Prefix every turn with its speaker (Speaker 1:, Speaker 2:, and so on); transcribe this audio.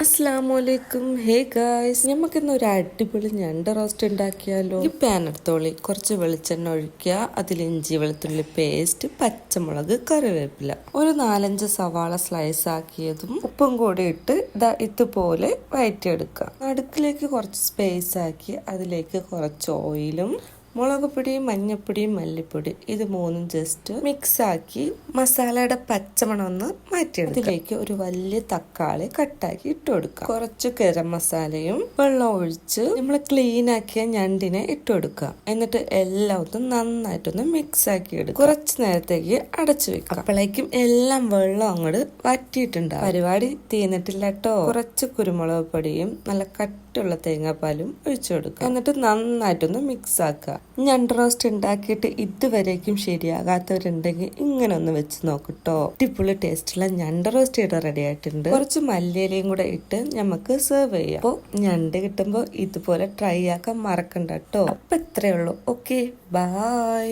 Speaker 1: അസ്സലാമലൈക്കും. Hey guys, നമുക്കിന്ന് ഒരു അടിപൊളി ഞണ്ട് റോസ്റ്റ് ഉണ്ടാക്കിയാലോ. ഈ പാൻ എടുത്തോളി, കുറച്ച് വെളിച്ചെണ്ണ ഒഴിക്കുക, അതിൽ ഇഞ്ചി വെളുത്തുള്ളി പേസ്റ്റ്, പച്ചമുളക്, കറിവേപ്പില, ഒരു 4-5 സവാള സ്ലൈസ് ആക്കിയതും ഉപ്പും കൂടി ഇട്ട് ഇതുപോലെ വഴറ്റിയെടുക്കുക. നടുക്കിലേക്ക് കുറച്ച് സ്പേസ് ആക്കി അതിലേക്ക് കുറച്ച് ഓയിലും മുളക് പൊടിയും മഞ്ഞപ്പൊടിയും മല്ലിപ്പൊടി ഇത് മൂന്നും ജസ്റ്റ് മിക്സ് ആക്കി മസാലയുടെ പച്ചമണം ഒന്ന് മാറ്റിയെടുക്കുക. അതിലേക്ക് ഒരു വലിയ തക്കാളി കട്ടാക്കി ഇട്ട് കൊടുക്കുക. കുറച്ച് ഗരം മസാലയും വെള്ളം ഒഴിച്ച് നമ്മൾ ക്ലീൻ ആക്കിയ ഞണ്ടിനെ ഇട്ട് കൊടുക്കുക. എന്നിട്ട് എല്ലാം നന്നായിട്ടൊന്ന് മിക്സ് ആക്കി എടുക്കുക. കുറച്ച് നേരത്തേക്ക് അടച്ചു വെക്കുക. അപ്പോഴേക്കും എല്ലാം വെള്ളം അങ്ങോട്ട് വറ്റിയിട്ടുണ്ടാവും. പരിപാടി തീർന്നിട്ടില്ല കേട്ടോ. കുറച്ച് കുരുമുളക് പൊടിയും നല്ല കട്ടിയുള്ള തേങ്ങാപ്പാലും ഒഴിച്ചു കൊടുക്കുക. എന്നിട്ട് നന്നായിട്ടൊന്ന് മിക്സ് ആക്കുക. ഞണ്ട് റോസ്റ്റ് ഉണ്ടാക്കിയിട്ട് ഇതുവരേക്കും ശരിയാകാത്തവരുണ്ടെങ്കിൽ ഇങ്ങനെ ഒന്ന് വെച്ച് നോക്കട്ടോ. അടിപൊളി ടേസ്റ്റുള്ള ഞണ്ട് റോസ്റ്റ് ഇവിടെ റെഡി ആയിട്ടുണ്ട്. കുറച്ച് മല്ലിയിലയും കൂടെ ഇട്ട് നമുക്ക് സെർവ് ചെയ്യാം. അപ്പോൾ ഞണ്ട് കിട്ടുമ്പോൾ ഇതുപോലെ ട്രൈ ആക്കാൻ മറക്കണ്ട കേട്ടോ. അപ്പൊ ഇത്രയേ ഉള്ളൂ. Okay, by.